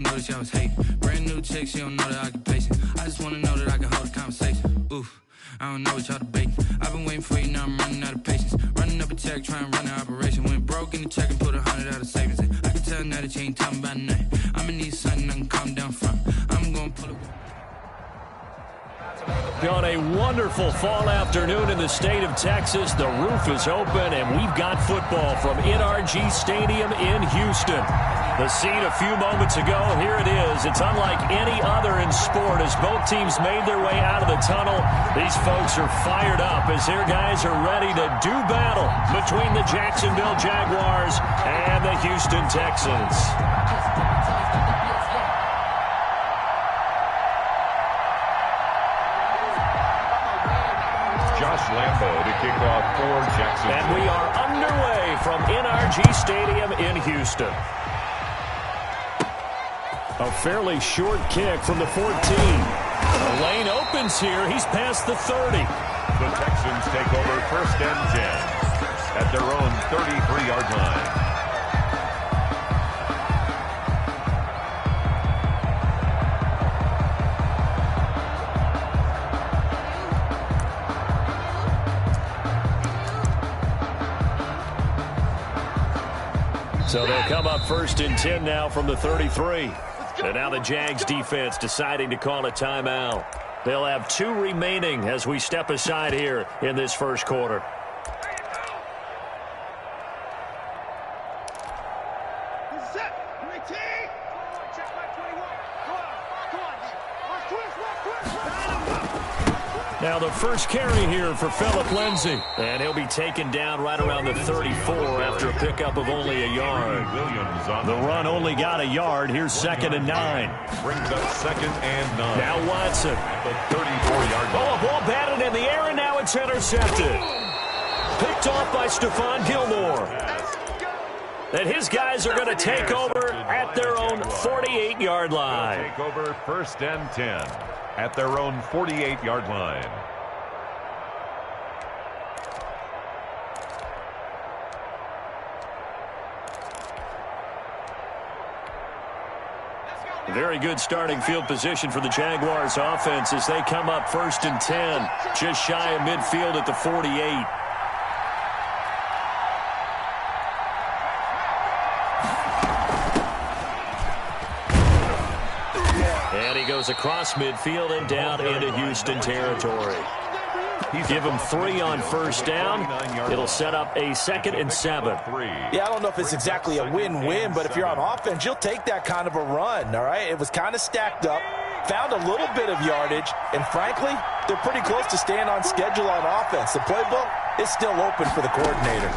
Notice y'all was hating. Brand new chick, she don't know that occupation. I just wanna know that I can hold a conversation. Oof, I don't know what y'all debating. I've been waiting for you, now I'm running out of patience. Running up a check, trying to run an operation. Went broke in the check and put 100 out of savings in. I can tell now that you ain't talking about nothing. I'ma need something I can calm down from. I'm gonna pull it. On a wonderful fall afternoon in the state of Texas, the roof is open, and we've got football from NRG Stadium in Houston. The scene a few moments ago, here it is. It's unlike any other in sport as both teams made their way out of the tunnel. These folks are fired up as their guys are ready to do battle between the Jacksonville Jaguars and the Houston Texans. Lambo to kick off for Jacksonville. And we are underway from NRG Stadium in Houston. A fairly short kick from the 14. The lane opens here. He's past the 30. The Texans take over 1st and 10 at their own 33-yard line. So they'll come up 1st and 10 now from the 33. And now the Jags defense deciding to call a timeout. They'll have 2 remaining as we step aside here in this first quarter. Now the first carry here for Phillip Lindsay. And he'll be taken down right around the 34 after a pickup of only a yard. The run only got a yard. Here's 2nd and 9. Brings up 2nd and 9. Now Watson. The 34-yard line. Oh, a ball batted in the air, and now it's intercepted. Picked off by Stephon Gilmore. And his guys are going to take over at their own 48-yard line. They'll take over 1st and 10 at their own 48-yard line. Very good starting field position for the Jaguars offense as they come up 1st and 10, just shy of midfield at the 48. And he goes across midfield and down into Houston territory. Give him 3 on 1st down. It'll set up a 2nd and 7. Yeah, I don't know if it's exactly a win-win, but if you're on offense, you'll take that kind of a run, all right? It was kind of stacked up, found a little bit of yardage, and frankly, they're pretty close to staying on schedule on offense. The playbook is still open for the coordinator.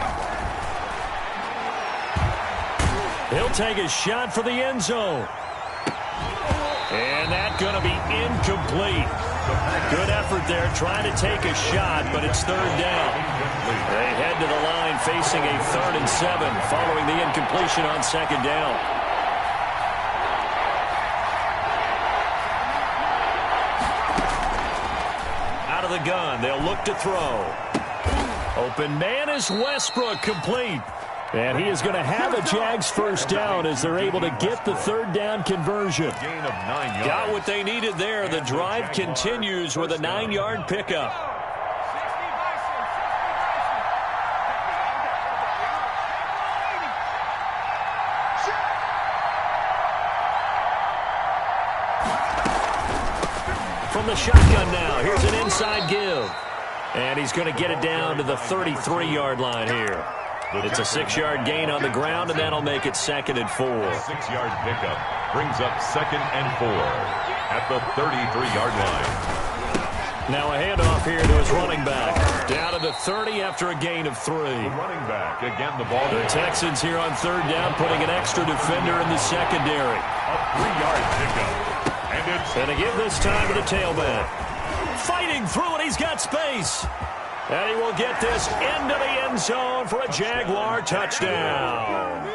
He'll take a shot for the end zone. And that's going to be incomplete. Good effort there, trying to take a shot, but it's 3rd down. They head to the line facing a 3rd and 7 following the incompletion on 2nd down. Out of the gun, they'll look to throw. Open man is Westbrook, complete. And he is going to have a Jags 1st down as they're able to get the 3rd down conversion. Gain of 9 yards. Got what they needed there. The drive continues with a 9-yard pickup. From the shotgun now, here's an inside give. And he's going to get it down to the 33-yard line here. It's a 6-yard gain on the ground, and that'll make it 2nd and 4. 6-yard pickup brings up 2nd and 4 at the 33-yard line. Now a handoff here to his running back. Down to the 30 after a gain of 3. The running back, again the ball. The Texans here on 3rd down, putting an extra defender in the secondary. A 3-yard pickup. And it's going to give this time to the tailback. Fighting through it, he's got space. And he will get this into the end zone for a Jaguar touchdown.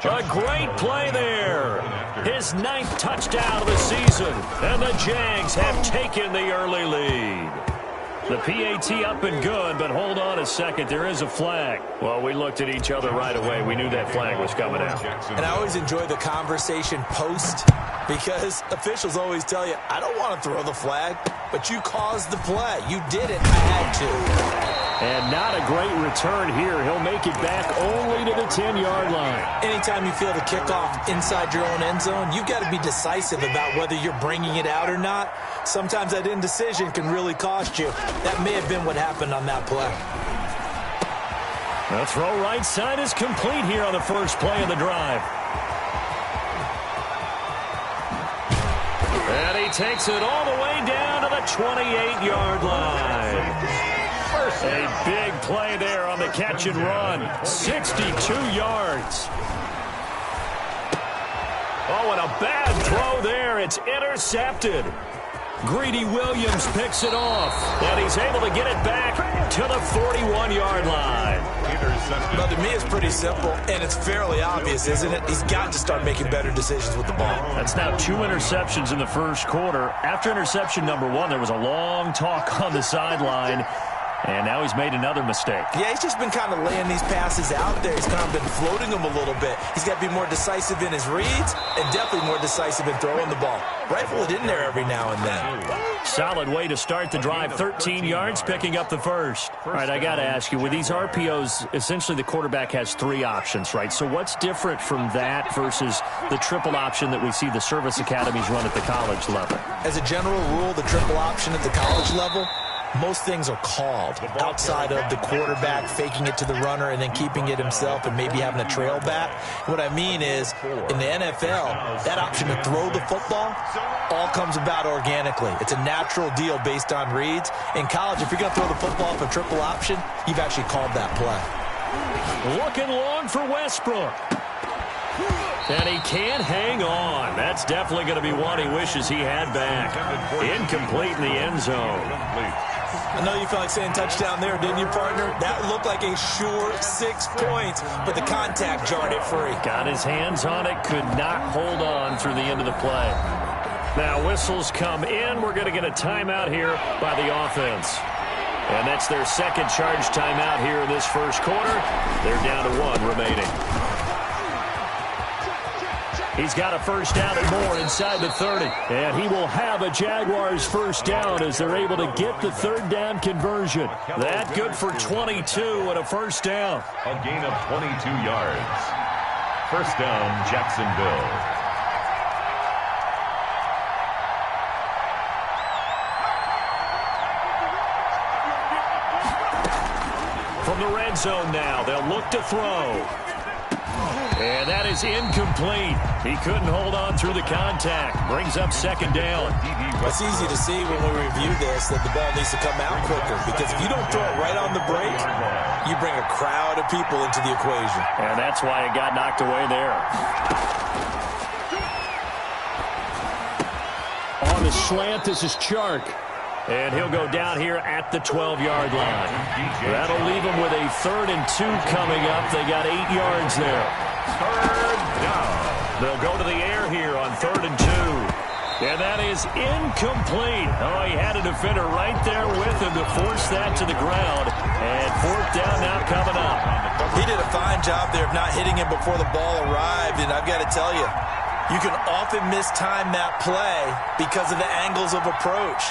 A great play there. His 9th touchdown of the season. And the Jags have taken the early lead. The PAT up and good, but hold on a second. There is a flag. Well, we looked at each other right away. We knew that flag was coming out. And I always enjoy the conversation post because officials always tell you, I don't want to throw the flag, but you caused the play. You did it. I had to. And not a great return here. He'll make it back only to the 10-yard line. Anytime you feel the kickoff inside your own end zone, you've got to be decisive about whether you're bringing it out or not. Sometimes that indecision can really cost you. That may have been what happened on that play. The throw right side is complete here on the first play of the drive. And he takes it all the way down to the 28-yard line. A big play there on the catch and run. 62 yards. Oh, and a bad throw there. It's intercepted. Greedy Williams picks it off, and he's able to get it back to the 41-yard line. Well, to me, it's pretty simple, and it's fairly obvious, isn't it? He's got to start making better decisions with the ball. That's now 2 interceptions in the first quarter. After interception number 1, there was a long talk on the sideline. And now he's made another mistake. Yeah, he's just been kind of laying these passes out there. He's kind of been floating them a little bit. He's got to be more decisive in his reads and definitely more decisive in throwing the ball. Rifle it in there every now and then. Solid way to start the drive. 13 yards, picking up the first. All right, I got to ask you, with these RPOs, essentially the quarterback has 3 options, right? So what's different from that versus the triple option that we see the service academies run at the college level? As a general rule, the triple option at the college level, most things are called outside of the quarterback faking it to the runner and then keeping it himself and maybe having a trail back. What I mean is, in the NFL, that option to throw the football all comes about organically. It's a natural deal based on reads. In college, if you're going to throw the football off a triple option, you've actually called that play. Looking long for Westbrook. And he can't hang on. That's definitely going to be one he wishes he had back. Incomplete in the end zone. I know you felt like saying touchdown there, didn't you, partner? That looked like a sure 6 points, but the contact jarred it free. Got his hands on it, could not hold on through the end of the play. Now whistles come in. We're going to get a timeout here by the offense. And that's their second charge timeout here in this first quarter. They're down to 1 remaining. He's got a first down and more inside the 30. And he will have a Jaguars first down as they're able to get the third down conversion. That good for 22 and a first down. A gain of 22 yards. First down, Jacksonville. From the red zone now, they'll look to throw. And that is incomplete. He couldn't hold on through the contact. Brings up second down. It's easy to see when we review this that the ball needs to come out quicker, because if you don't throw it right on the break, you bring a crowd of people into the equation. And that's why it got knocked away there. On the slant, this is Chark. And he'll go down here at the 12-yard line. That'll leave him with a 3rd and 2 coming up. They got 8 yards there. Third down. They'll go to the air here on 3rd and 2. And that is incomplete. Oh, he had a defender right there with him to force that to the ground. And 4th down now coming up. He did a fine job there of not hitting him before the ball arrived. And I've got to tell you, you can often mistime that play because of the angles of approach.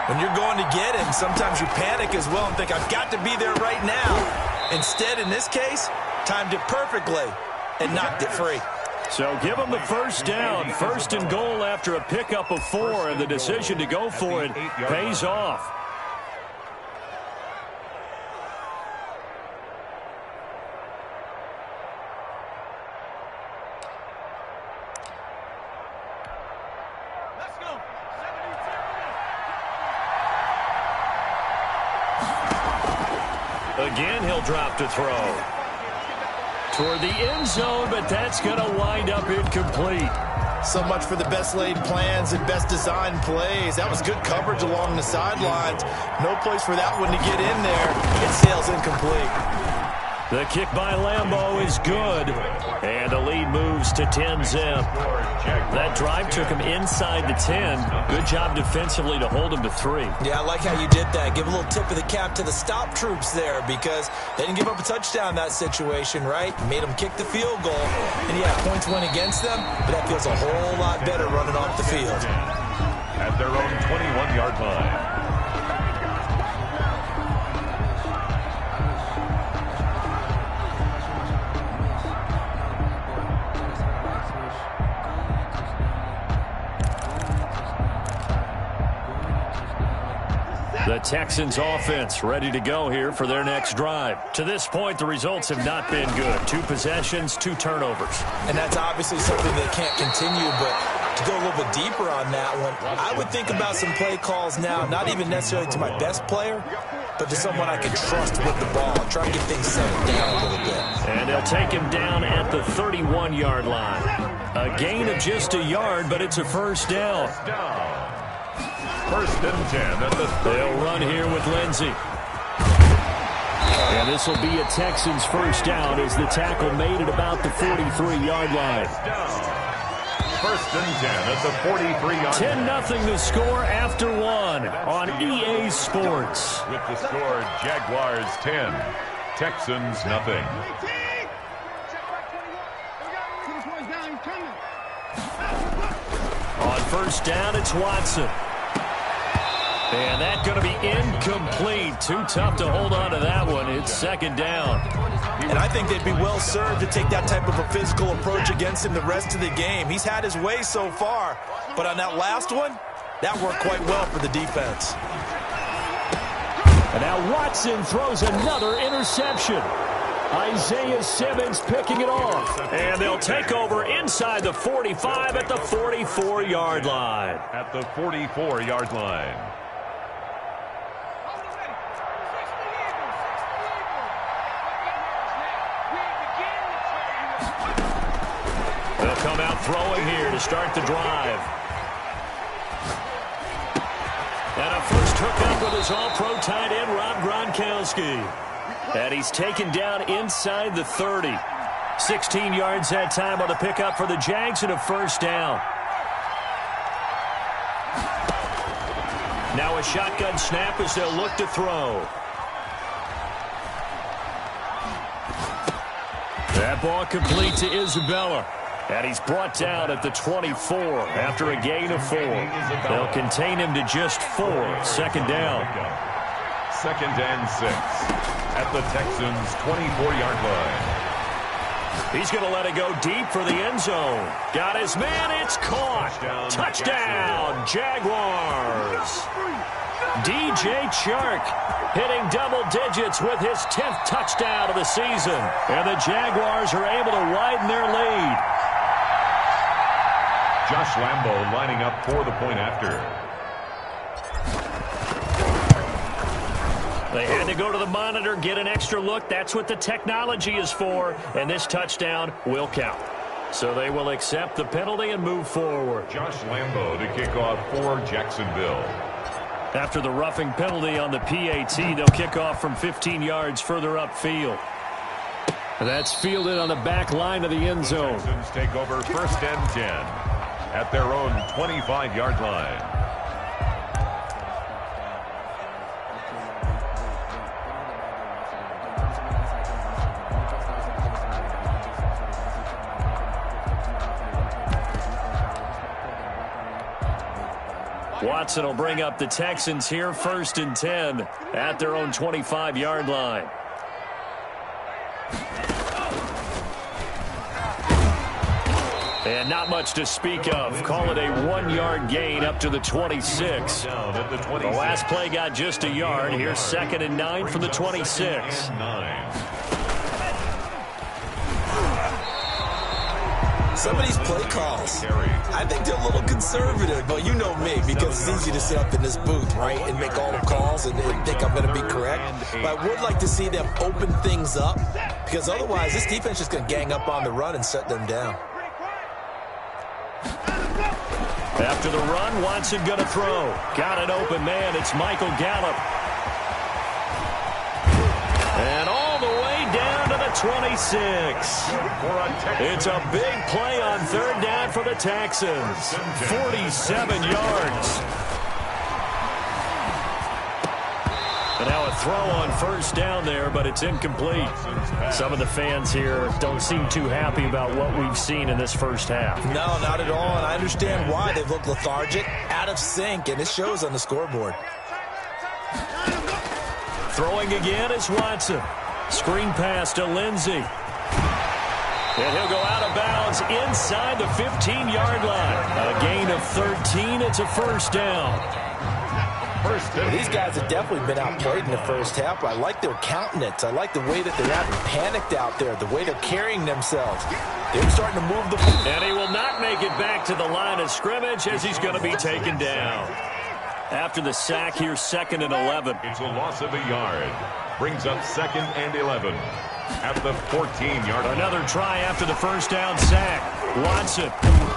When you're going to get him, sometimes you panic as well and think, I've got to be there right now. Instead, in this case, timed it perfectly and knocked it free. So give him the first down. 1st and goal after a pickup of 4, and the decision to go for it pays off. Again, he'll drop to throw. Toward the end zone, but that's going to wind up incomplete. So much for the best laid plans and best designed plays. That was good coverage along the sidelines. No place for that one to get in there. It sails incomplete. The kick by Lambeau is good, and the lead moves to 10-zip. That drive took him inside the 10. Good job defensively to hold him to 3. Yeah, I like how you did that. Give a little tip of the cap to the stop troops there because they didn't give up a touchdown in that situation, right? Made them kick the field goal. And, yeah, points went against them, but that feels a whole lot better running off the field. At their own 21-yard line. The Texans offense ready to go here for their next drive. To this point, the results have not been good. 2 possessions, 2 turnovers. And that's obviously something that can't continue, but to go a little bit deeper on that one, I would think about some play calls now, not even necessarily to my best player, but to someone I can trust with the ball. Try to get things settled down a little bit. And they'll take him down at the 31-yard line. A gain of just a yard, but it's a first down. First and 10 at the 30. They'll run here with Lindsey. And this will be a Texans first down as the tackle made at about the 43-yard line. First and 10 at the 43-yard line. 10-0 the score after 1 on EA Sports. With the score, Jaguars 10, Texans nothing. On first down, it's Watson. And that's going to be incomplete. Too tough to hold on to that one. It's second down. And I think they'd be well served to take that type of a physical approach against him the rest of the game. He's had his way so far, but on that last one, that worked quite well for the defense. And now Watson throws another interception. Isaiah Simmons picking it off. And they'll take over inside the 45 at the 44-yard line. At the 44-yard line. They'll come out throwing here to start the drive. And a first hookup with his all-pro tight end, Rob Gronkowski. And he's taken down inside the 30. 16 yards that time on the pickup for the Jags and a first down. Now a shotgun snap as they'll look to throw. That ball complete to Isabella. And he's brought down at the 24 after a gain of 4. They'll contain him to just 4. Second down. Second and 6 at the Texans' 24-yard line. He's going to let it go deep for the end zone. Got his man. It's caught. Touchdown, Jaguars. DJ Chark hitting double digits with his 10th touchdown of the season. And the Jaguars are able to widen their lead. Josh Lambeau lining up for the point after. They had to go to the monitor, get an extra look. That's what the technology is for. And this touchdown will count. So they will accept the penalty and move forward. Josh Lambeau to kick off for Jacksonville. After the roughing penalty on the PAT, they'll kick off from 15 yards further upfield. That's fielded on the back line of the end zone. The Texans take over first and 10 at their own 25-yard line. Watson will bring up the Texans here first and 10 at their own 25-yard line. And not much to speak of. Call it a 1-yard gain up to the 26. The last play got just a yard. Here's second and 9 from the 26. Some of these play calls, I think they're a little conservative, but you know me, because it's easy to sit up in this booth, right, and make all the calls and think I'm going to be correct. But I would like to see them open things up, because otherwise this defense is just going to gang up on the run and shut them down. After the run, Watson going to throw. Got an open man. It's Michael Gallup. And all the way down to the 26. It's a big play on third down for the Texans. 47 yards. And now a throw on first down there, but it's incomplete. Some of the fans here don't seem too happy about what we've seen in this first half. No, not at all, and I understand why. They've looked lethargic, out of sync, and it shows on the scoreboard. Throwing again is Watson. Screen pass to Lindsey. And he'll go out of bounds inside the 15-yard line. A gain of 13. It's a first down. Well, these guys have definitely been outplayed in the first half. I like their countenance. I like the way that they haven't panicked out there, the way they're carrying themselves. They're starting to move the ball. And he will not make it back to the line of scrimmage as he's going to be taken down. After the sack, here's 2nd and 11. It's a loss of a yard. Brings up 2nd and 11 at the 14-yard line. Another try after the first down sack. Watson.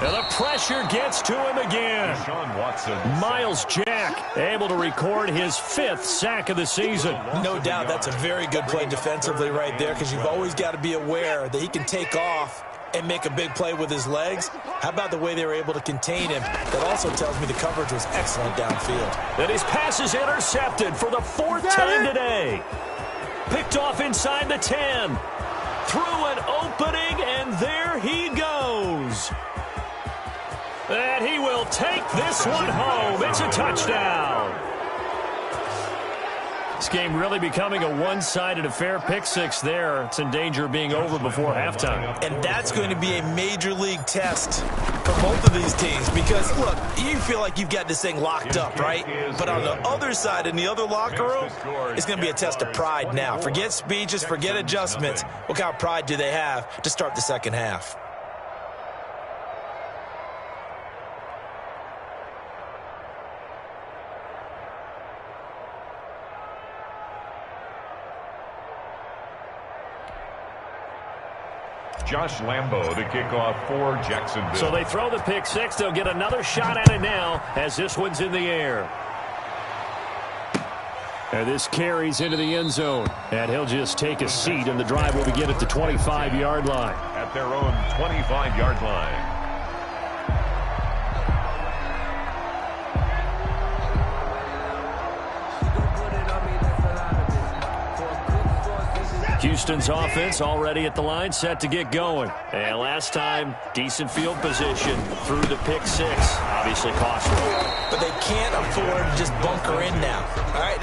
And the pressure gets to him again. Sean Watson. Miles Jack able to record his 5th sack of the season. No doubt that's a very good play defensively right there, because you've always got to be aware that he can take off and make a big play with his legs. How about the way they were able to contain him? That also tells me the coverage was excellent downfield. And his pass is intercepted for the 4th time today. Picked off inside the 10. Through an opening, and there he goes. And he will take this one home. It's a touchdown. This game really becoming a one-sided affair. Pick 6 there. It's in danger of being over before halftime. And that's going to be a major league test for both of these teams, because, look, you feel like you've got this thing locked up, right? But on the other side, in the other locker room, it's going to be a test of pride now. Forget speeches, forget adjustments. What kind of pride do they have to start the second half? Josh Lambo to kick off for Jacksonville. So they throw the pick 6. They'll get another shot at it now as this one's in the air. And this carries into the end zone. And he'll just take a seat, and the drive will begin at the 25-yard line. At their own 25-yard line. Houston's offense already at the line, set to get going. And last time, decent field position through the pick 6. Obviously costly. But they can't afford to just bunker in now. All right,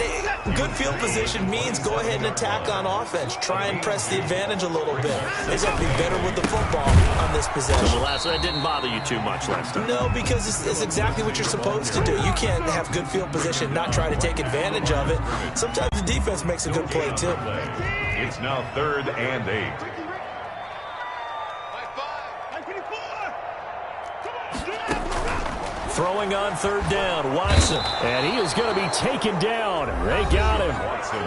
good field position means go ahead and attack on offense. Try and press the advantage a little bit. They got to be better with the football on this possession. So that didn't bother you too much last time? No, because it's exactly what you're supposed to do. You can't have good field position, not try to take advantage of it. Sometimes the defense makes a good play, too. It's now 3rd and 8. Throwing on 3rd down, Watson. And he is going to be taken down. They got him.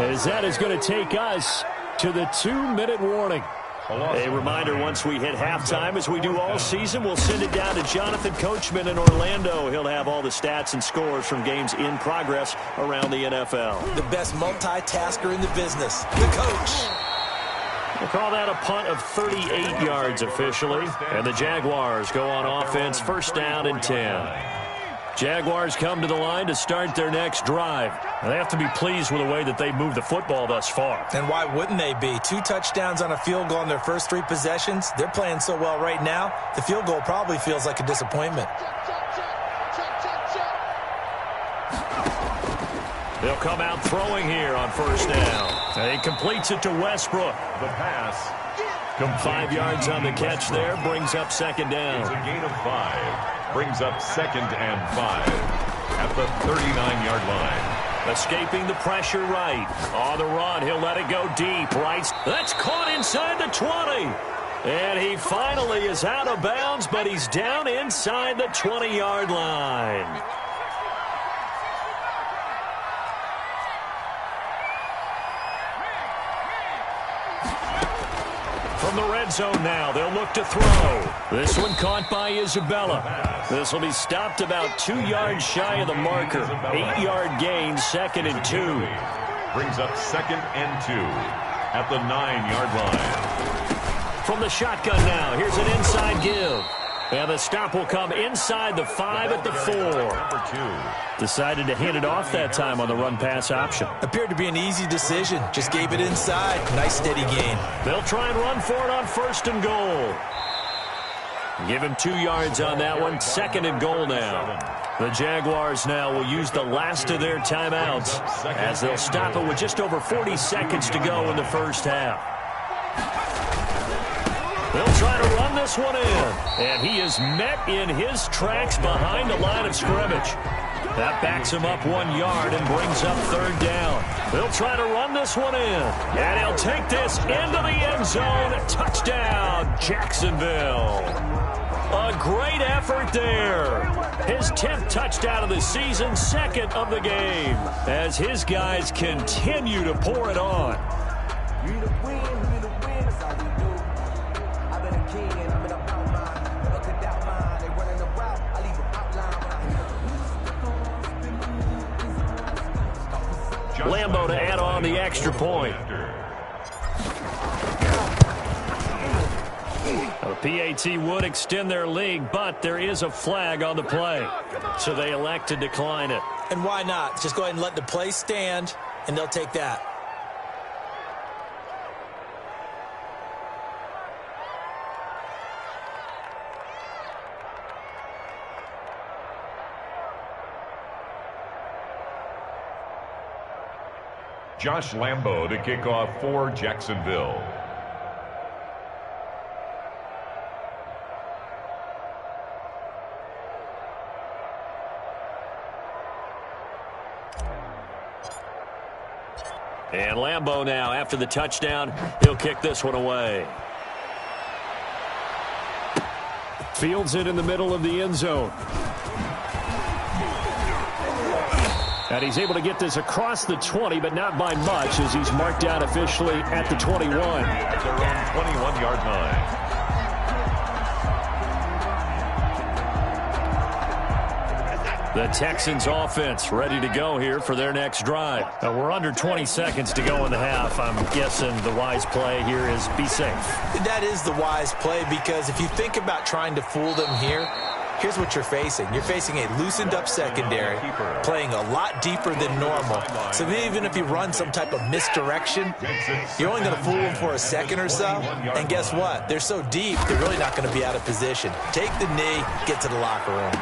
As that is going to take us to the 2-minute warning. A reminder, once we hit halftime, as we do all season, we'll send it down to Jonathan Coachman in Orlando. He'll have all the stats and scores from games in progress around the NFL. The best multitasker in the business, the coach. We'll call that a punt of 38 yards officially. And the Jaguars go on offense, 1st down and 10. Jaguars come to the line to start their next drive. They have to be pleased with the way that they moved the football thus far. And why wouldn't they be? 2 touchdowns on a field goal in their first 3 possessions. They're playing so well right now, the field goal probably feels like a disappointment. They'll come out throwing here on 1st down. And he completes it to Westbrook. The pass. 5 yards on the catch there, brings up 2nd down. It's a gain of 5. Brings up 2nd and 5 at the 39-yard line. Escaping the pressure right. On the run, he'll let it go deep. Right. That's caught inside the 20. And he finally is out of bounds, but he's down inside the 20-yard line. From the red zone now, they'll look to throw. This one caught by Isabella. This will be stopped about 2 yards shy of the marker. 8-yard gain, 2nd and 2. Brings up 2nd and 2 at the 9-yard line. From the shotgun now, here's an inside give. And the stop will come inside the 5 at the 4. Decided to hand it off that time on the run-pass option. Appeared to be an easy decision. Just gave it inside. Nice steady gain. They'll try and run for it on 1st and goal. Give him 2 yards on that one. 2nd and goal now. The Jaguars now will use the last of their timeouts as they'll stop it with just over 40 seconds to go in the first half. They'll try to run this one in, and he is met in his tracks behind the line of scrimmage. That backs him up 1 yard and brings up 3rd down. They'll try to run this one in, and he'll take this into the end zone. Touchdown, Jacksonville. A great effort there. His 10th touchdown of the season, 2nd of the game, as his guys continue to pour it on. Lambo to add on the extra point. The PAT would extend their lead, but there is a flag on the play, so they elect to decline it. And why not? Just go ahead and let the play stand, and they'll take that. Josh Lambo to kick off for Jacksonville. And Lambo now, after the touchdown, he'll kick this one away. Fields it in the middle of the end zone. And he's able to get this across the 20, but not by much, as he's marked down officially at the 21. At their own 21-yard line. The Texans offense ready to go here for their next drive. We're under 20 seconds to go in the half. I'm guessing the wise play here is be safe. That is the wise play, because if you think about trying to fool them here, here's what you're facing. You're facing a loosened up secondary, playing a lot deeper than normal. So even if you run some type of misdirection, you're only going to fool them for a second or so. And guess what? They're so deep, they're really not going to be out of position. Take the knee, get to the locker room.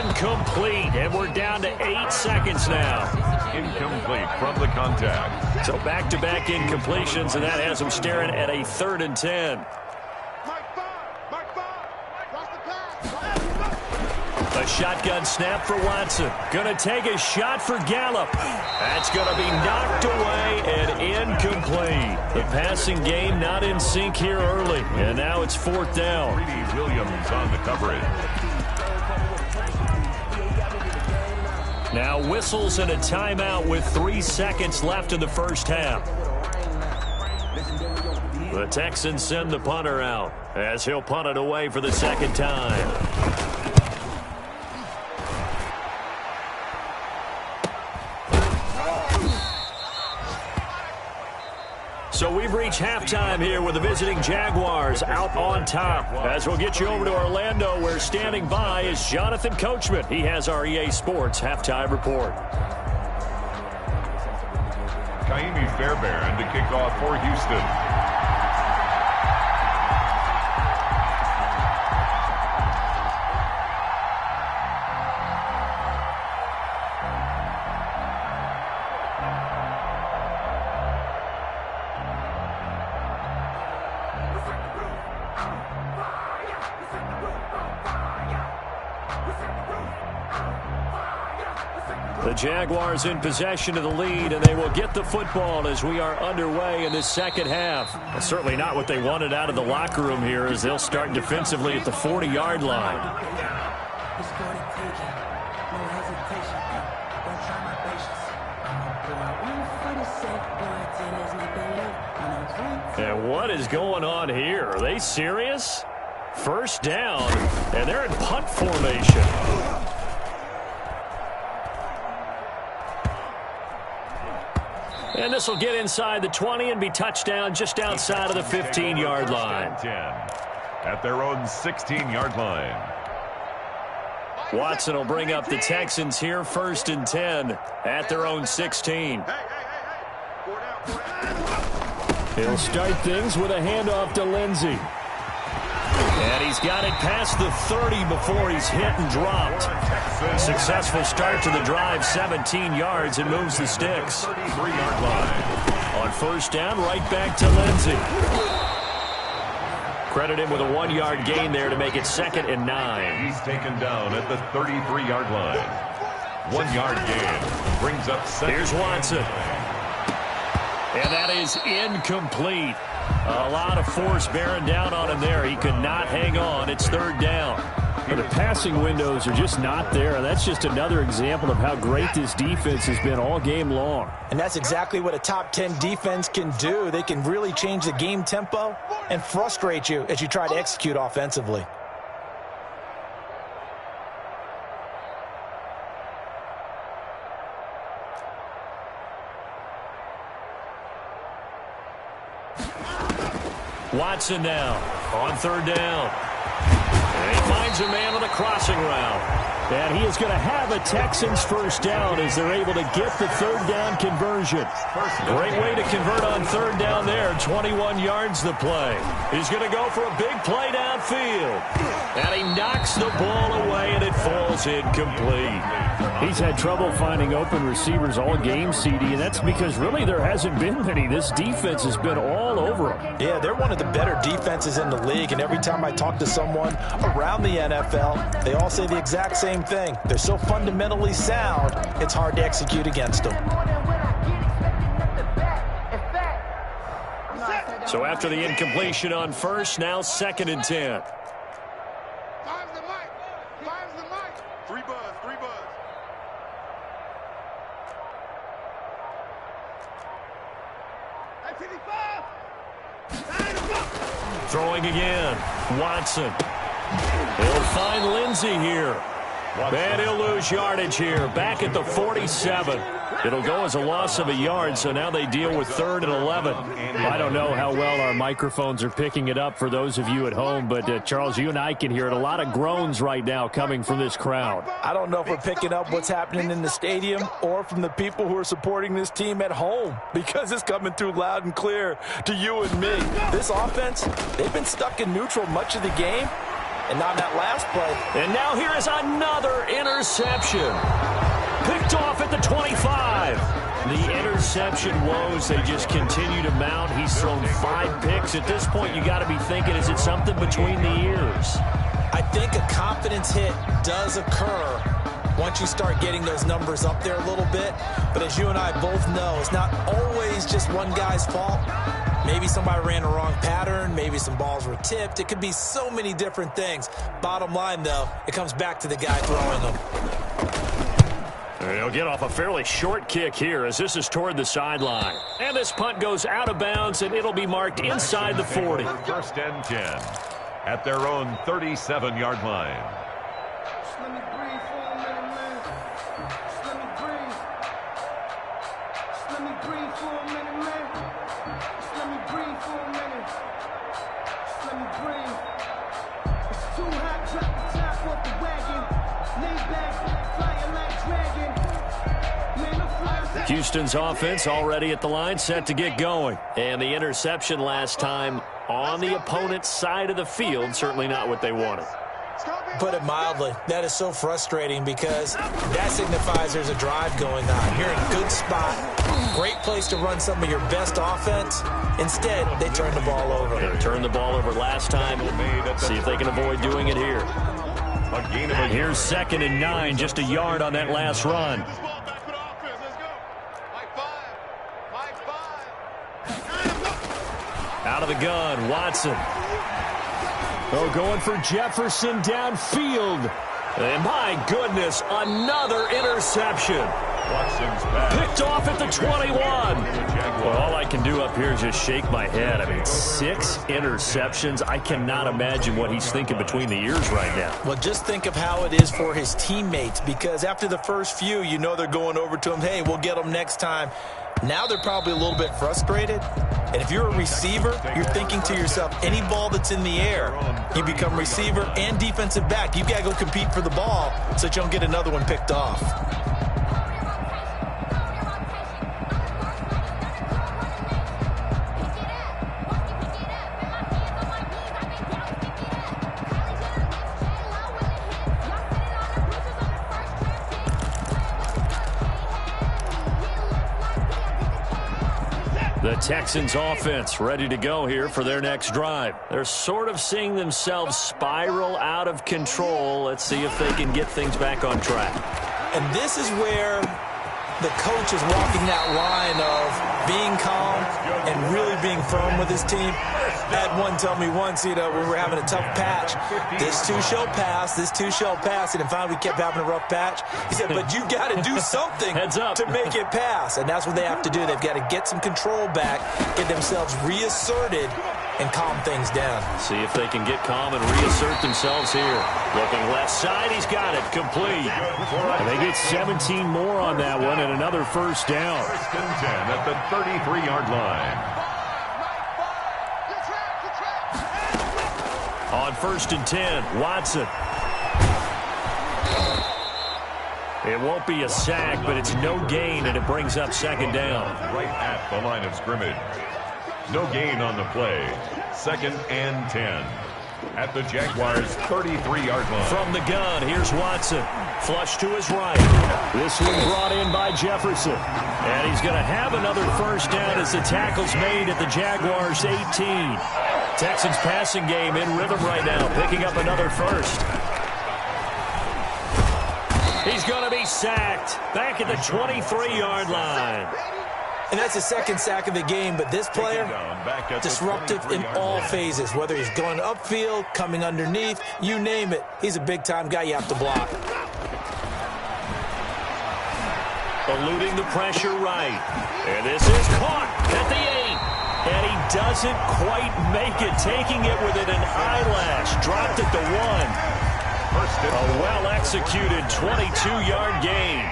Incomplete, and we're down to 8 seconds now. Incomplete from the contact. So back-to-back incompletions, and that has them staring at a 3rd and 10. A shotgun snap for Watson. Going to take a shot for Gallup. That's going to be knocked away and incomplete. The passing game not in sync here early, and now it's 4th down. Greedy Williams on the coverage. Now whistles and a timeout with 3 seconds left in the first half. The Texans send the punter out as he'll punt it away for the 2nd time. So we've reached halftime here with the visiting Jaguars out on top. As we'll get you over to Orlando, where standing by is Jonathan Coachman. He has our EA Sports halftime report. Kaimi Fairbairn to kick off for Houston. The Jaguars in possession of the lead, and they will get the football as we are underway in this second half. Well, certainly not what they wanted out of the locker room here, as they'll start defensively at the 40-yard line. And what is going on here? Are they serious? First down, and they're in punt formation. And this will get inside the 20 and be touchdown just outside of the 15-yard line. At their own 16-yard line. Watson will bring up the Texans here, 1st and 10 at their own 16. He'll start things with a handoff to Lindsey. And he's got it past the 30 before he's hit and dropped. Successful start to the drive, 17 yards, and moves the sticks. 33-yard line. On 1st down, right back to Lindsey. Credit him with a 1-yard gain there to make it 2nd and 9. He's taken down at the 33-yard line. 1-yard gain brings up 2nd. Here's Watson. And that is incomplete. A lot of force bearing down on him there. He could not hang on. It's 3rd down. And the passing windows are just not there. That's just another example of how great this defense has been all game long. And that's exactly what a top 10 defense can do. They can really change the game tempo and frustrate you as you try to execute offensively. Watson now on 3rd down. And he finds a man on the crossing route. And he is going to have a Texans 1st down as they're able to get the 3rd down conversion. Great way to convert on 3rd down there. 21 yards the play. He's going to go for a big play downfield. And he knocks the ball away, and it falls incomplete. He's had trouble finding open receivers all game, CD, and that's because really there hasn't been many. This defense has been all over them. Yeah, they're one of the better defenses in the league, and every time I talk to someone around the NFL, they all say the exact same thing. They're so fundamentally sound, it's hard to execute against them. So after the incompletion on 1st, now 2nd and 10. Throwing again. Watson. He'll find Lindsey here. And he'll lose yardage here. Back at the 47. It'll go as a loss of a yard, so now they deal with 3rd and 11. I don't know how well our microphones are picking it up for those of you at home, but Charles, you and I can hear it. A lot of groans right now coming from this crowd. I don't know if we're picking up what's happening in the stadium or from the people who are supporting this team at home, because it's coming through loud and clear to you and me. This offense, they've been stuck in neutral much of the game, and not in that last play. And now here is another interception. Picked off at the 25. The interception woes, they just continue to mount. He's thrown 5 picks. At this point, you got to be thinking, is it something between the ears? I think a confidence hit does occur once you start getting those numbers up there a little bit. But as you and I both know, it's not always just one guy's fault. Maybe somebody ran the wrong pattern. Maybe some balls were tipped. It could be so many different things. Bottom line, though, it comes back to the guy throwing them. He'll get off a fairly short kick here as this is toward the sideline. And this punt goes out of bounds, and it'll be marked inside the 40. 1st and 10 at their own 37-yard line. Just let me breathe for a minute, man. Just let me breathe. Just let me breathe for a minute, man. Just let me breathe for a minute. Just let me breathe. It's too hot, drop the top off the wagon. Lay back, fire like dragon. Man, I'm flying. Houston's offense already at the line, set to get going. And the interception last time on the opponent's side of the field, certainly not what they wanted. Put it mildly, that is so frustrating because that signifies there's a drive going on. You're in a good spot, great place to run some of your best offense. Instead, they turn the ball over. They turned the ball over last time. See if they can avoid doing it here. Here's 2nd and 9, just a yard on that last run. Out of the gun, Watson. Oh, going for Jefferson downfield. And my goodness, another interception. Picked off at the 21. Well, all I can do up here is just shake my head. I mean, 6 interceptions. I cannot imagine what he's thinking between the ears right now. Well, just think of how it is for his teammates, because after the first few, you know they're going over to him, hey, we'll get them next time. Now they're probably a little bit frustrated. And if you're a receiver, you're thinking to yourself, any ball that's in the air, you become receiver and defensive back. You've got to go compete for the ball so that you don't get another one picked off. The Texans offense ready to go here for their next drive. They're sort of seeing themselves spiral out of control. Let's see if they can get things back on track. And this is where the coach is walking that line of being calm and really being firm with his team. I had one tell me once, when we're having a tough patch, this too shall pass, this too shall pass. And finally we kept having a rough patch. He said, but you got to do something to make it pass. And that's what they have to do. They've got to get some control back, get themselves reasserted, and calm things down. See if they can get calm and reassert themselves here. Looking left side, he's got it, complete. And they get 17 more on that one and another first down. First and 10 at the 33-yard line. On first and 10, Watson. It won't be a sack, but it's no gain, and it brings up second down. Right at the line of scrimmage. No gain on the play. Second and 10 at the Jaguars' 33-yard line. From the gun, here's Watson. Flush to his right. This one brought in by Jefferson. And he's going to have another first down as the tackle's made at the Jaguars' 18. Texans passing game in rhythm right now, picking up another first. He's going to be sacked back at the 23-yard line. And that's the second sack of the game, but this player, disruptive in all phases, whether he's going upfield, coming underneath, you name it. He's a big-time guy you have to block. Eluding the pressure right. And this is caught at the 8. And he doesn't quite make it, taking it within an eyelash. Dropped at the 1. A well-executed 22-yard gain.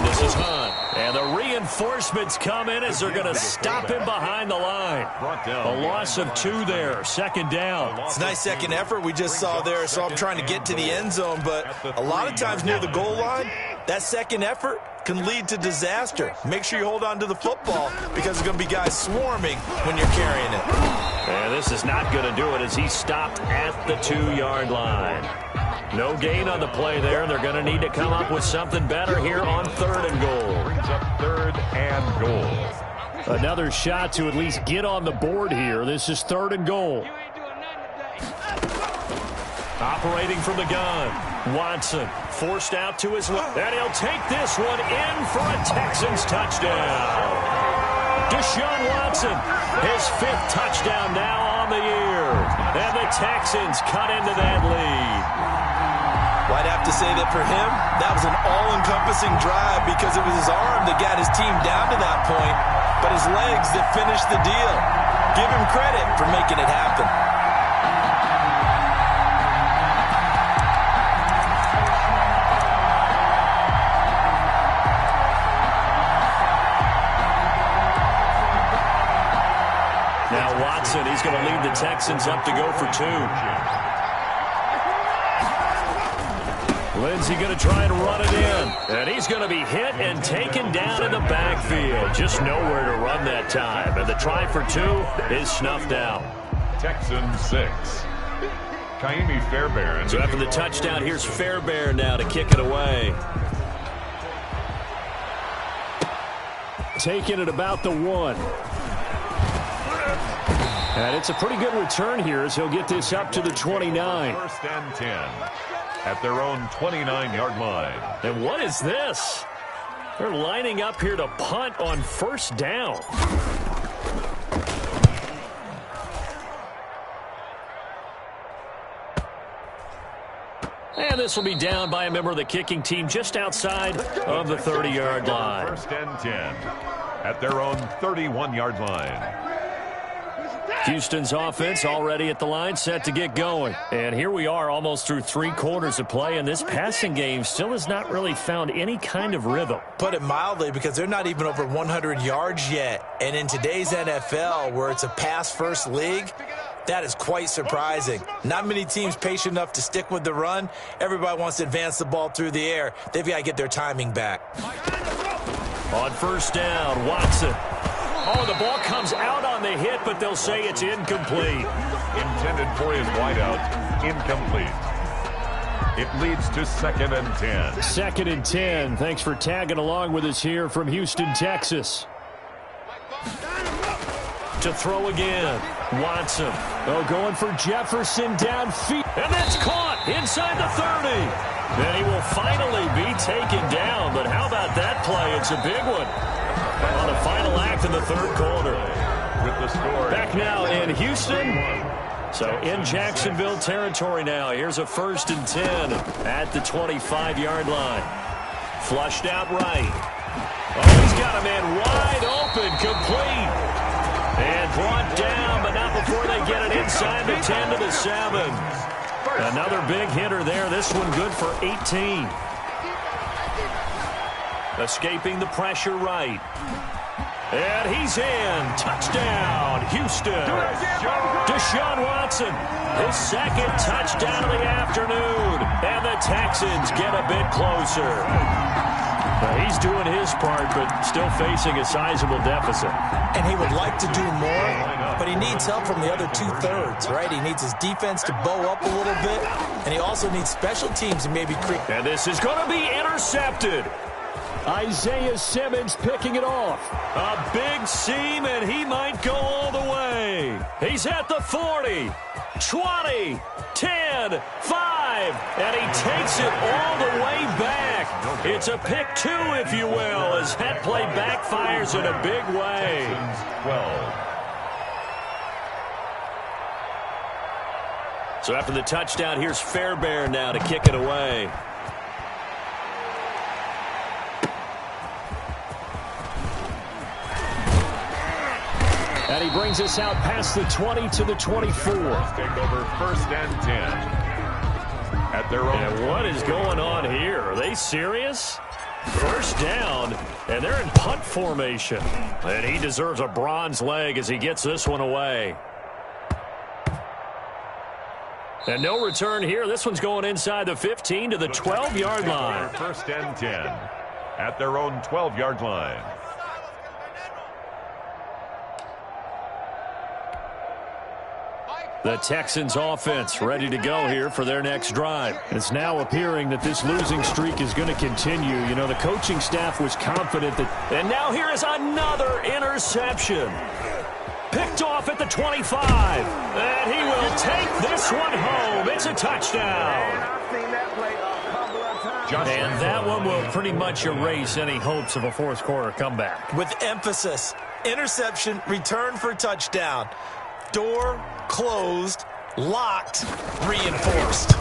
This is Hunt. And the reinforcements come in as they're going to stop him behind the line. A loss of 2 there. Second down. It's a nice second effort we just saw there. So I'm trying to get to the end zone, but a lot of times near the goal line, that second effort can lead to disaster. Make sure you hold on to the football because there's going to be guys swarming when you're carrying it. And this is not going to do it as he stopped at the 2-yard line. No gain on the play there. They're going to need to come up with something better here on 3rd and goal. Brings up 3rd and goal. Another shot to at least get on the board here. This is 3rd and goal. Operating from the gun. Watson forced out to his left. And he'll take this one in for a Texans touchdown. Deshaun Watson, his 5th touchdown now on the year. And the Texans cut into that lead. Well, I'd have to say that for him, that was an all-encompassing drive because it was his arm that got his team down to that point, but his legs that finished the deal. Give him credit for making it happen. Now Watson, he's going to lead the Texans up to go for 2. Lindsey going to try and run it in. And he's going to be hit and taken down in the backfield. Just nowhere to run that time. And the try for 2 is snuffed out. Texans 6. Kaimi Fairbairn. So after the touchdown, here's Fairbairn now to kick it away. Taking it about the 1. And it's a pretty good return here as he'll get this up to the 29. First and 10 at their own 29-yard line. And what is this? They're lining up here to punt on 1st down. And this will be down by a member of the kicking team just outside of the 30-yard line. First and 10 at their own 31-yard line. Houston's offense already at the line, set to get going. And here we are almost through 3 quarters of play, and this passing game still has not really found any kind of rhythm. Put it mildly, because they're not even over 100 yards yet. And in today's NFL, where it's a pass-first league, that is quite surprising. Not many teams patient enough to stick with the run. Everybody wants to advance the ball through the air. They've got to get their timing back. On first down, Watson. Oh, the ball comes out on the hit, but they'll say it's incomplete. Intended for his wideout, incomplete. It leads to 2nd and 10. 2nd and 10. Thanks for tagging along with us here from Houston, Texas. To throw again, Watson. Oh, going for Jefferson downfield. And that's caught inside the 30. Then he will finally be taken down. But how about that play? It's a big one. On the final act of the 3rd quarter. With the score. Back now in Houston. So in Jacksonville territory now. Here's a 1st and 10 at the 25-yard line. Flushed out right. Oh, he's got a man wide open, complete. And brought down, but not before they get it inside the 10 to the 7. Another big hitter there. This one good for 18. Escaping the pressure right. And he's in. Touchdown, Houston. Deshaun Watson, his 2nd touchdown of the afternoon. And the Texans get a bit closer. He's doing his part, but still facing a sizable deficit. And he would like to do more, but he needs help from the other 2/3, right? He needs his defense to bow up a little bit, and he also needs special teams to maybe create. And this is going to be intercepted. Isaiah Simmons picking it off. A big seam, and he might go all the way. He's at the 40, 20, 10, 5, and he takes it all the way back. It's a pick 2, if you will, as that play backfires in a big way. 12. So after the touchdown, here's Fairbairn now to kick it away. And he brings us out past the 20 to the 24. Take over 1st and 10. At their own. And what is going on here? Are they serious? 1st down, and they're in punt formation. And he deserves a bronze leg as he gets this one away. And no return here. This one's going inside the 15 to the 12-yard line. 1st and 10. At their own 12-yard line. The Texans offense ready to go here for their next drive. It's now appearing that this losing streak is going to continue. You know, the coaching staff was confident that... And now here is another interception. Picked off at the 25. And he will take this one home. It's a touchdown. And that one will pretty much erase any hopes of a 4th quarter comeback. With emphasis, interception, return for touchdown. Door closed, locked, reinforced.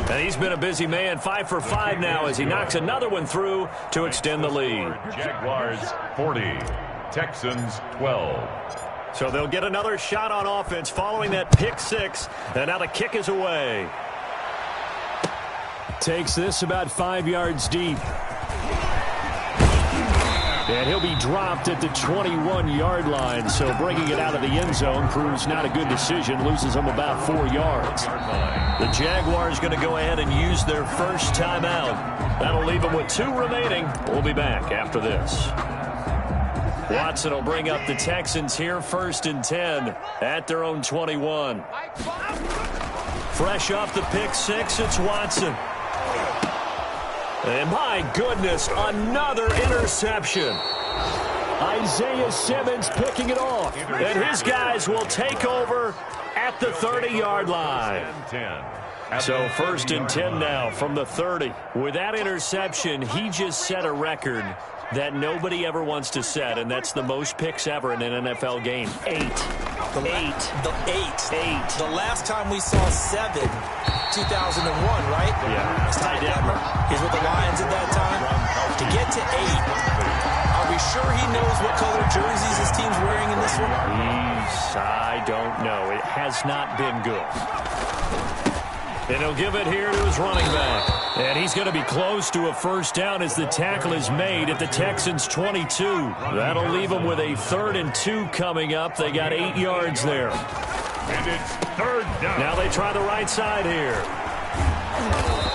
And he's been a busy man, 5 for 5 now as he knocks another one through to extend the lead. Jaguars 40, Texans 12. So they'll get another shot on offense following that pick 6, and now the kick is away. Takes this about 5 yards deep. And he'll be dropped at the 21-yard line, so bringing it out of the end zone proves not a good decision, loses him about 4 yards. The Jaguars going to go ahead and use their first timeout. That'll leave them with 2 remaining. We'll be back after this. Watson will bring up the Texans here, 1st and 10 at their own 21. Fresh off the pick 6, it's Watson. And my goodness, another interception. Isaiah Simmons picking it off. And his guys will take over at the 30-yard line. So 1st and 10 now from the 30. With that interception, he just set a record that nobody ever wants to set, and that's the most picks ever in an NFL game, 8. Eight. The last time we saw 7, 2001, right? Yeah. It's Ty Detmer. He's with the Lions at that time. To get to 8, are we sure he knows what color jerseys his team's wearing in this one? I don't know. It has not been good. And he'll give it here to his running back. And he's going to be close to a first down as the tackle is made at the Texans' 22. That'll leave them with a 3rd and 2 coming up. They got 8 yards there. And it's 3rd down. Now they try the right side here.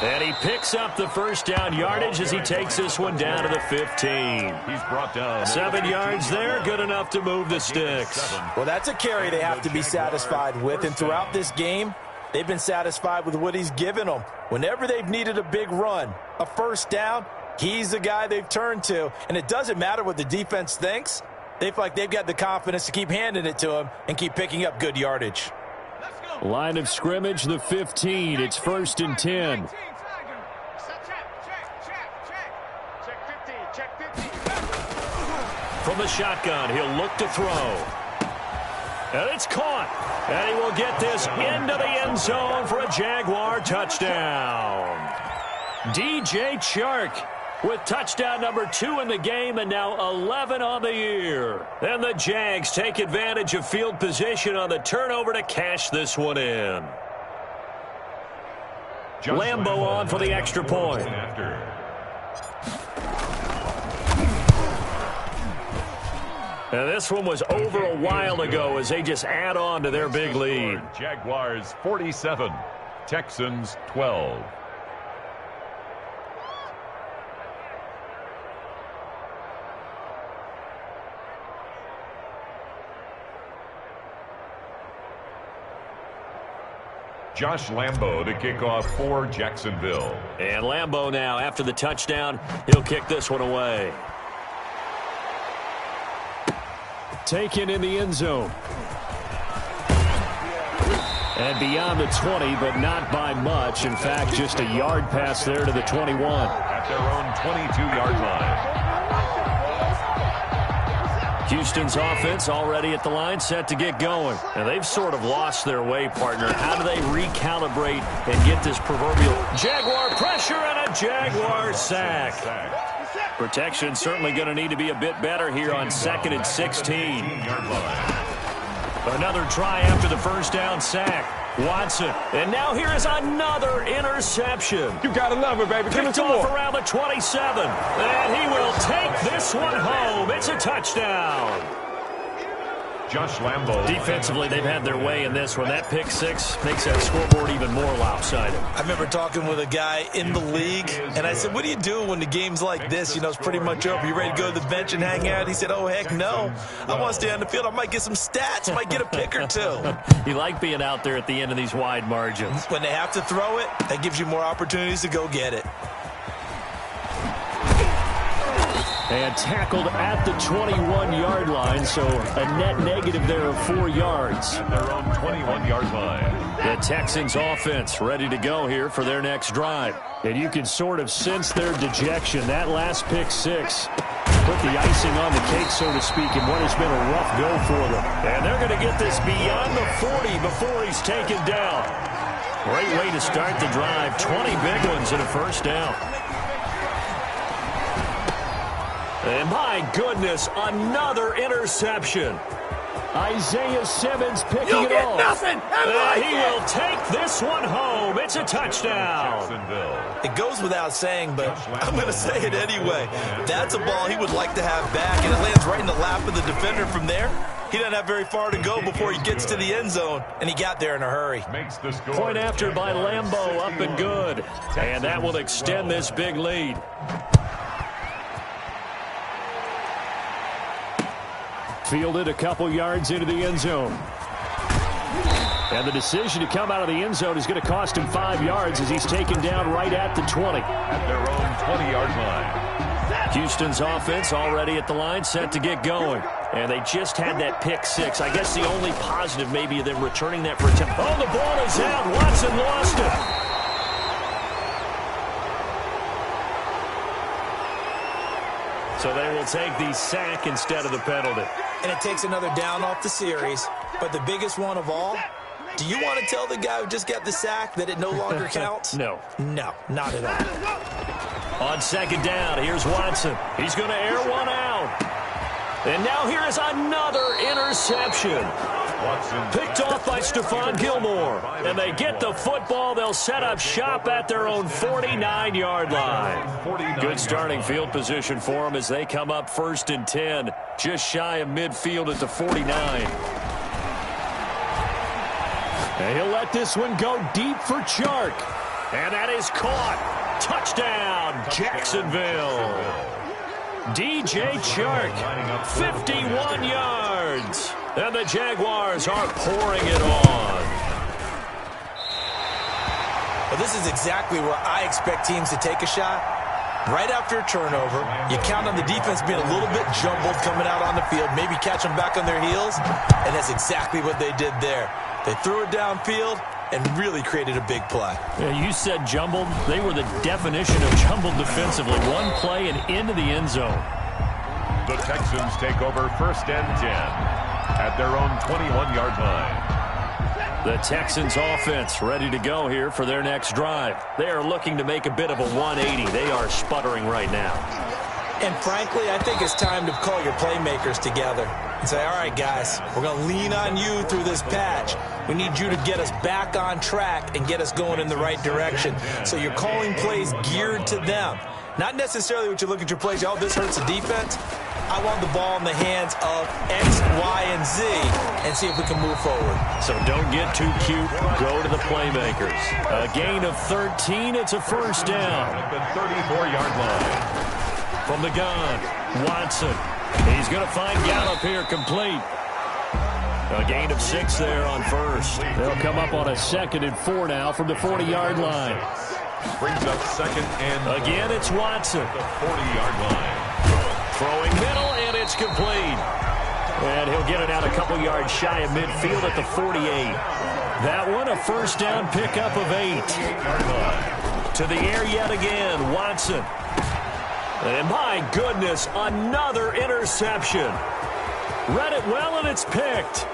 And he picks up the first down yardage as he takes this one down to the 15. He's brought down 7 yards there, good enough to move the sticks. Well, that's a carry they have to be satisfied with. And throughout this game, they've been satisfied with what he's given them. Whenever they've needed a big run, a first down, he's the guy they've turned to. And it doesn't matter what the defense thinks. They feel like they've got the confidence to keep handing it to him and keep picking up good yardage. Line of scrimmage, the 15. It's 1st and 10. From the shotgun, he'll look to throw. And it's caught. And he will get this into the end zone for a Jaguar touchdown. DJ Chark with touchdown number 2 in the game and now 11 on the year. And the Jags take advantage of field position on the turnover to cash this one in. Lambo on for the extra point. And this one was over a while ago as they just add on to their big lead. Jaguars 47, Texans 12. Josh Lambo to kick off for Jacksonville. And Lambo now, after the touchdown, he'll kick this one away. Taken in the end zone. And beyond the 20, but not by much. In fact, just a yard pass there to the 21. At their own 22-yard line. Houston's offense already at the line, set to get going. And they've sort of lost their way, partner. How do they recalibrate and get this proverbial Jaguar pressure and a Jaguar sack? Protection certainly going to need to be a bit better here on 2nd and 16. Another try after the first down sack. Watson. And now here is another interception. You got to love it, baby. Give it Picked off around the 27. And he will take this one home. It's a touchdown. Josh Lambo. Defensively, they've had their way in this one. That pick 6 makes that scoreboard even more lopsided. I remember talking with a guy in the league, and I said, what do you do when the game's like this? You know, it's pretty much over. You ready to go to the bench and hang out? He said, oh, heck no. I want to stay on the field. I might get some stats. I might get a pick or 2. You like being out there at the end of these wide margins. When they have to throw it, that gives you more opportunities to go get it. And tackled at the 21-yard line, so a net negative there of 4 yards. At their own 21-yard line. The Texans offense ready to go here for their next drive. And you can sort of sense their dejection. That last pick 6 put the icing on the cake, so to speak, in what has been a rough go for them. And they're going to get this beyond the 40 before he's taken down. Great way to start the drive. 20 big ones and a first down. And my goodness, another interception. Isaiah Simmons picking it off. Nothing. And he will take this one home. It's a touchdown. It goes without saying, but I'm going to say it anyway. That's a ball he would like to have back, and it lands right in the lap of the defender from there. He doesn't have very far to go before he gets to the end zone, and he got there in a hurry. Point after by Lambo, up and good. And that will extend this big lead. Fielded a couple yards into the end zone. And the decision to come out of the end zone is going to cost him 5 yards as he's taken down right at the 20. At their own 20-yard line. Houston's offense already at the line, set to get going. And they just had that pick 6. I guess the only positive maybe of them returning that for a attempt. Oh, the ball is out. Watson lost it. So they will take the sack instead of the penalty. And it takes another down off the series. But the biggest one of all, do you want to tell the guy who just got the sack that it no longer counts? No. No, not at all. On second down, here's Watson. He's going to air one out. And now here is another interception. Picked off by Stephon Gilmore. And they get the football. They'll set up shop at their own 49-yard line. Good starting field position for them as they come up 1st and 10. Just shy of midfield at the 49. And he'll let this one go deep for Chark. And that is caught. Touchdown, Jacksonville. DJ Chark, 51 yards. And the Jaguars are pouring it on. Well, this is exactly where I expect teams to take a shot. Right after a turnover, you count on the defense being a little bit jumbled coming out on the field, maybe catch them back on their heels, and that's exactly what they did there. They threw it downfield and really created a big play. Yeah, you said jumbled. They were the definition of jumbled defensively. One play and into the end zone. The Texans take over 1st and 10 at their own 21-yard line. The Texans offense ready to go here for their next drive. They are looking to make a bit of a 180. They are sputtering right now. And frankly, I think it's time to call your playmakers together and say, all right, guys, we're going to lean on you through this patch. We need you to get us back on track and get us going in the right direction. So you're calling plays geared to them. Not necessarily what you look at your plays, oh, this hurts the defense. I want the ball in the hands of X, Y, and Z and see if we can move forward. So don't get too cute. Go to the playmakers. A gain of 13. It's a 1st down. At the 34-yard line. From the gun, Watson. He's going to find Gallup here complete. A gain of 6 there on 1st. They'll come up on a 2nd and 4 now from the 40-yard line. Brings up 2nd and again, it's Watson. the 40-yard line. Throwing middle, and it's complete. And he'll get it out a couple yards shy of midfield at the 48. That one, a 1st down pickup of 8. To the air yet again, Watson. And my goodness, another interception. Read it well, and it's picked.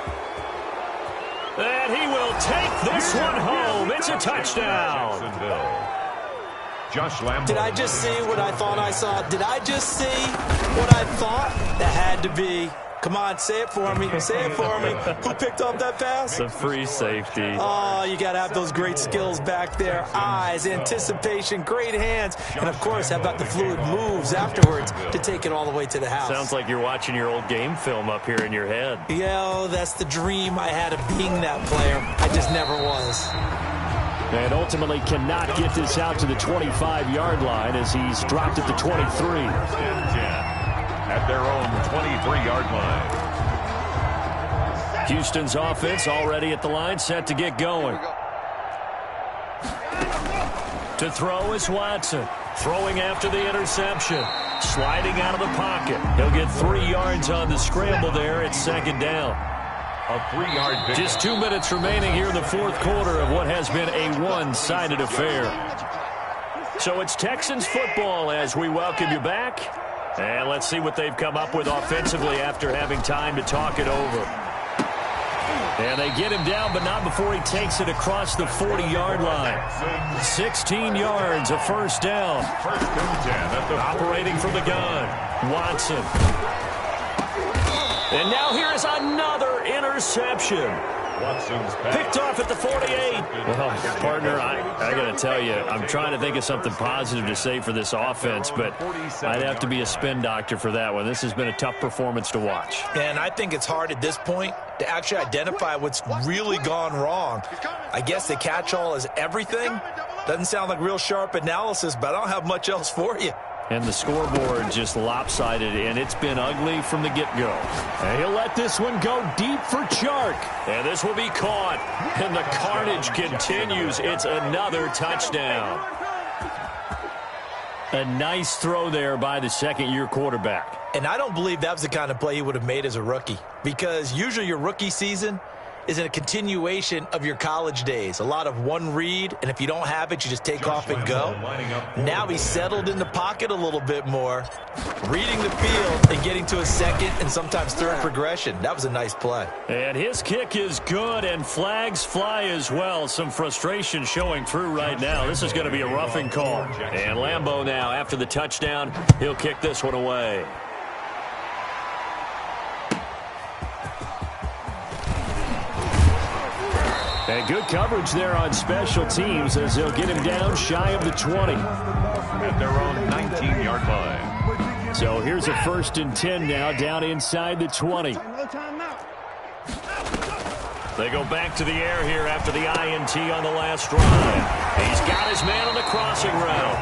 And he will take this one home. It's a touchdown. Josh Lambo. Did I just see what I thought I saw? Did I just see what I thought? That had to be. Come on, say it for me. Say it for me. Who picked up that pass? The free safety. Oh, you got to have those great skills back there. Eyes, anticipation, great hands. And, of course, how about the fluid moves afterwards to take it all the way to the house? Sounds like you're watching your old game film up here in your head. Yeah, that's the dream I had of being that player. I just never was. And ultimately cannot get this out to the 25-yard line as he's dropped at the 23. 1st and 10 at their own 23-yard line. Houston's offense already at the line, set to get going. To throw is Watson. Throwing after the interception. Sliding out of the pocket. He'll get 3 yards on the scramble there at 2nd down. A 3-yard pickup. Just 2 minutes remaining here in the 4th quarter of what has been a one-sided affair. So it's Texans football as we welcome you back. And let's see what they've come up with offensively after having time to talk it over. And they get him down, but not before he takes it across the 40-yard line. 16 yards, a 1st down. 1st and 10 at the operating from the gun. Watson. And now here is another interception. Watson's pass. Picked off at the 48. Well, partner, I got to tell you, I'm trying to think of something positive to say for this offense, but I'd have to be a spin doctor for that one. This has been a tough performance to watch. And I think it's hard at this point to actually identify what's really gone wrong. I guess the catch-all is everything. Doesn't sound like real sharp analysis, but I don't have much else for you. And the scoreboard just lopsided, and it's been ugly from the get-go. And he'll let this one go deep for Chark. And this will be caught. And the carnage continues. It's another touchdown. A nice throw there by the second-year quarterback. And I don't believe that was the kind of play he would have made as a rookie. Because usually your rookie season, is a continuation of your college days. A lot of one read, and if you don't have it, you just take off and go. Now he's settled in the pocket a little bit more, reading the field and getting to a second and sometimes third progression. That was a nice play. And his kick is good, and flags fly as well. Some frustration showing through right now. This is going to be a roughing call. And Lambeau now, after the touchdown, he'll kick this one away. And good coverage there on special teams as they'll get him down shy of the 20. At their own 19-yard line. So here's a 1st and 10 now, down inside the 20. They go back to the air here after the INT on the last drive. He's got his man on the crossing route.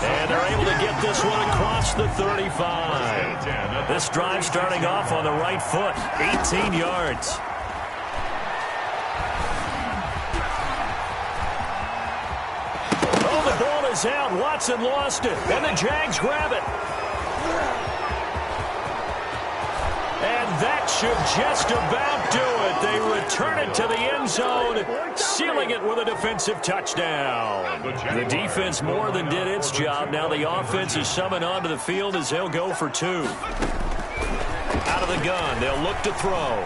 And they're able to get this one across the 35. This drive starting off on the right foot, 18 yards. The ball is out. Watson lost it, and the Jags grab it. And that should just about do it. They return it to the end zone, sealing it with a defensive touchdown. The defense more than did its job. Now the offense is summoned onto the field as they'll go for 2. Out of the gun, they'll look to throw.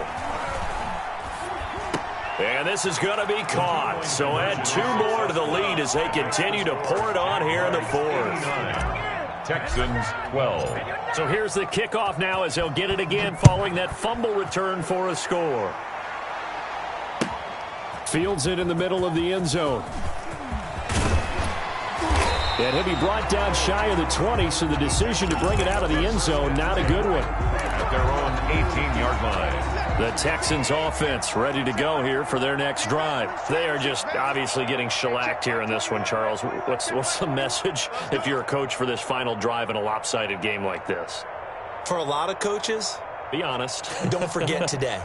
And this is going to be caught. So add 2 more to the lead as they continue to pour it on here in the 4th. Texans 12. So here's the kickoff now as they'll get it again following that fumble return for a score. Fields it in the middle of the end zone. And he'll be brought down shy of the 20, so the decision to bring it out of the end zone, not a good one. At their own 18-yard line. The Texans offense ready to go here for their next drive. They are just obviously getting shellacked here in this one, Charles. What's the message if you're a coach for this final drive in a lopsided game like this? For a lot of coaches, be honest. Don't forget today.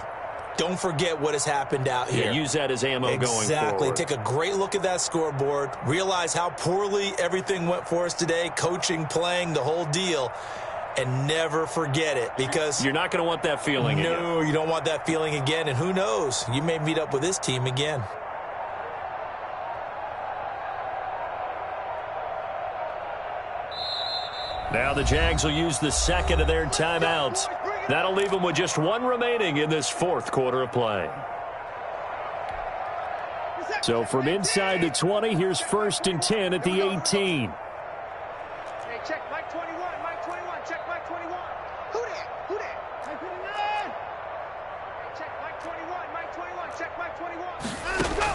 Don't forget what has happened out here. Yeah, use that as ammo going forward. Exactly. Take a great look at that scoreboard. Realize how poorly everything went for us today. Coaching, playing, the whole deal. And never forget it, because you're not going to want that feeling again. No, you don't want that feeling again. And who knows? You may meet up with this team again. Now the Jags will use the second of their timeouts. That'll leave them with just 1 remaining in this 4th quarter of play. So from inside the 20, here's 1st and 10 at the 18. Hey, check Mike 21, Mike 21, check Mike 21. Who that? Who that? Mike 29. Hey, check Mike 21, Mike 21, check Mike 21. Let's go.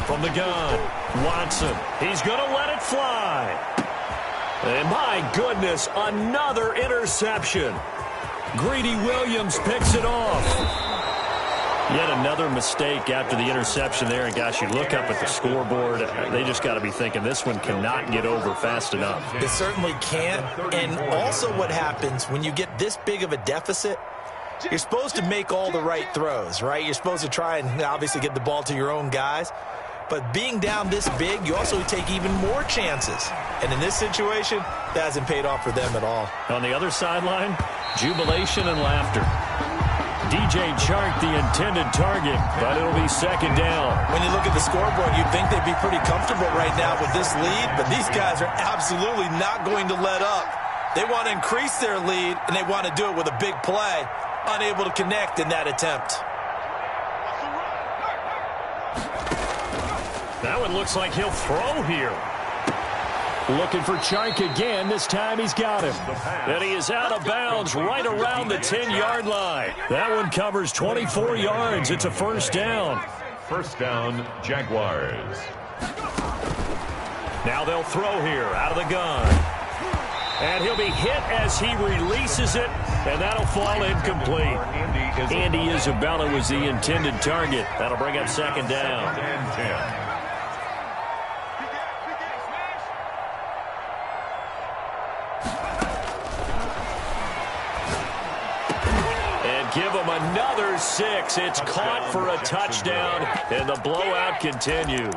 From the gun, Watson. He's going to let it fly. And my goodness, another interception. Greedy Williams picks it off. Yet another mistake after the interception there. And, gosh, you look up at the scoreboard. They just got to be thinking this one cannot get over fast enough. It certainly can't. And also what happens when you get this big of a deficit, you're supposed to make all the right throws, right? You're supposed to try and obviously get the ball to your own guys. But being down this big, you also take even more chances. And in this situation, that hasn't paid off for them at all. On the other sideline, jubilation and laughter. DJ Chark, the intended target, but it'll be 2nd down. When you look at the scoreboard, you'd think they'd be pretty comfortable right now with this lead, but these guys are absolutely not going to let up. They want to increase their lead, and they want to do it with a big play, unable to connect in that attempt. That one looks like he'll throw here. Looking for Chark again. This time he's got him. And he is out of bounds right around the 10-yard line. That one covers 24 yards. It's a 1st down. 1st down, Jaguars. Now they'll throw here out of the gun. And he'll be hit as he releases it, and that'll fall incomplete. Andy Isabella was the intended target. That'll bring up 2nd down. 10. Give him another 6. It's caught for a touchdown, and the blowout continues.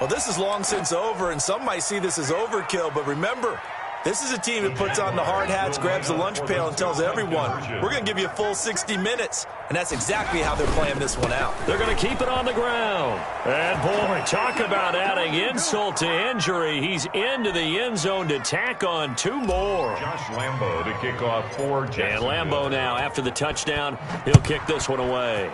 Well, this is long since over, and some might see this as overkill, but remember, This is a team that puts on the hard hats, grabs the lunch pail, and tells everyone, we're going to give you a full 60 minutes. And that's exactly how they're playing this one out. They're going to keep it on the ground. And, boy, talk about adding insult to injury. He's into the end zone to tack on 2 more. Josh Lambo to kick off for Jacksonville. And Lambo now, after the touchdown, he'll kick this one away.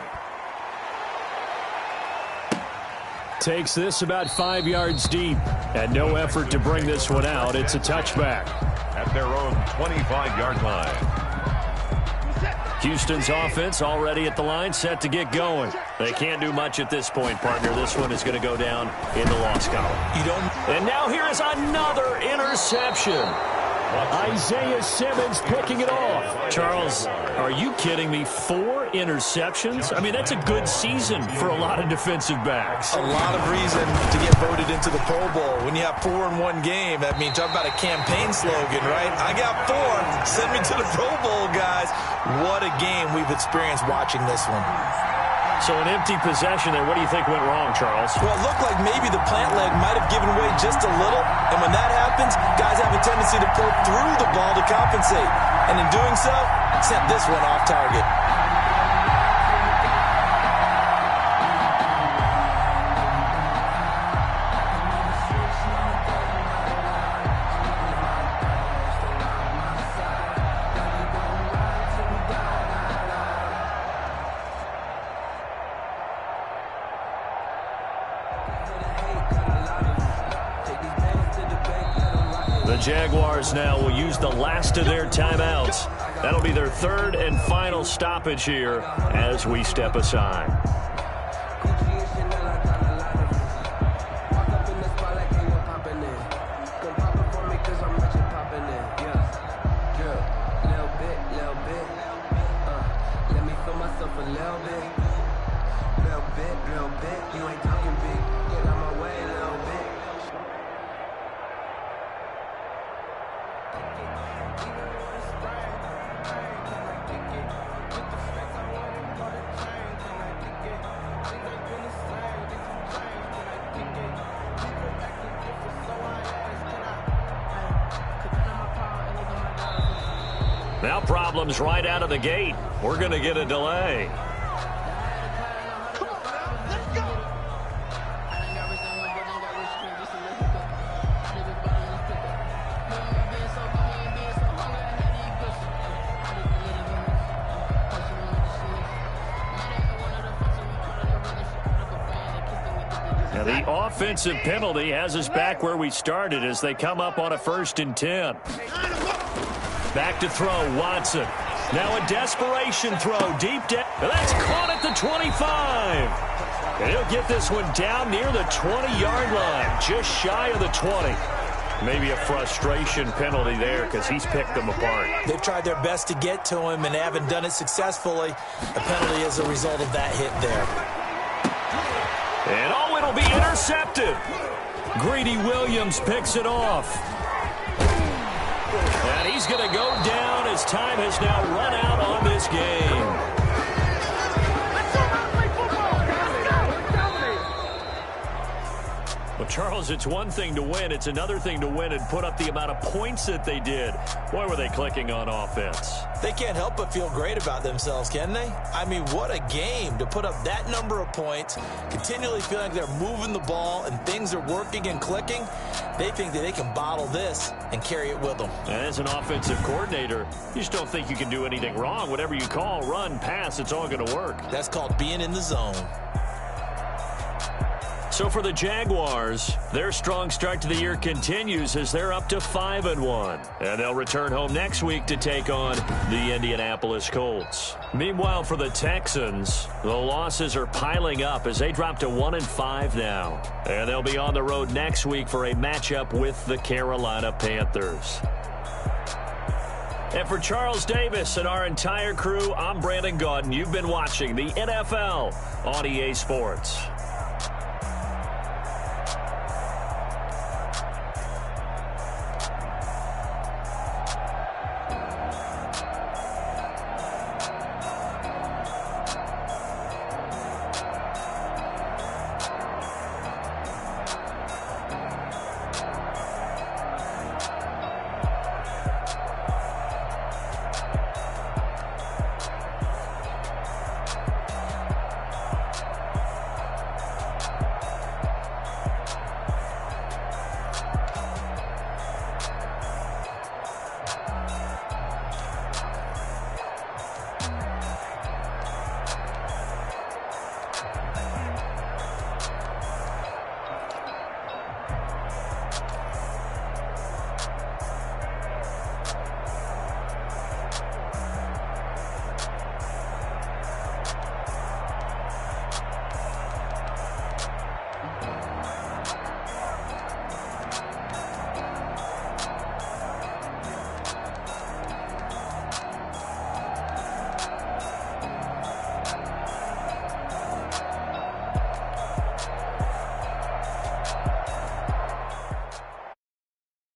Takes this about 5 yards deep. And no effort to bring this one out. It's a touchback. At their own 25-yard line. Houston's offense already at the line, set to get going. They can't do much at this point, partner. This one is going to go down in the loss column. And now here is another interception. Isaiah Simmons picking it off. Charles, are you kidding me? 4 interceptions? I mean, that's a good season for a lot of defensive backs. A lot of reason to get voted into the Pro Bowl. When you have 4 in one game, that means talk about a campaign slogan, right? I got 4. Send me to the Pro Bowl, guys. What a game we've experienced watching this one. So an empty possession there. What do you think went wrong, Charles? Well, it looked like maybe the plant leg might have given way just a little. And when that happens, guys have a tendency to pull through the ball to compensate. And in doing so, sent this one off target. The Jaguars now will use the last of their timeouts. That'll be their 3rd and final stoppage here as we step aside. Now problems right out of the gate. We're going to get a delay. Now the offensive penalty has us back where we started as they come up on a 1st and 10. Back to throw, Watson. Now a desperation throw, deep down. That's caught at the 25. And he'll get this one down near the 20-yard line, just shy of the 20. Maybe a frustration penalty there because he's picked them apart. They've tried their best to get to him and haven't done it successfully. A penalty as a result of that hit there. And oh, it'll be intercepted. Greedy Williams picks it off. And he's going to go down as time has now run out on this game. Well, Charles, it's one thing to win. It's another thing to win and put up the amount of points that they did. Boy, were they clicking on offense. They can't help but feel great about themselves, can they? I mean, what a game to put up that number of points, continually feeling like they're moving the ball and things are working and clicking. They think that they can bottle this and carry it with them. And as an offensive coordinator, you just don't think you can do anything wrong. Whatever you call, run, pass, it's all going to work. That's called being in the zone. So for the Jaguars, their strong start to the year continues as they're up to 5-1. And they'll return home next week to take on the Indianapolis Colts. Meanwhile, for the Texans, the losses are piling up as they drop to 1-5 now. And they'll be on the road next week for a matchup with the Carolina Panthers. And for Charles Davis and our entire crew, I'm Brandon Gaudin. You've been watching the NFL on EA Sports.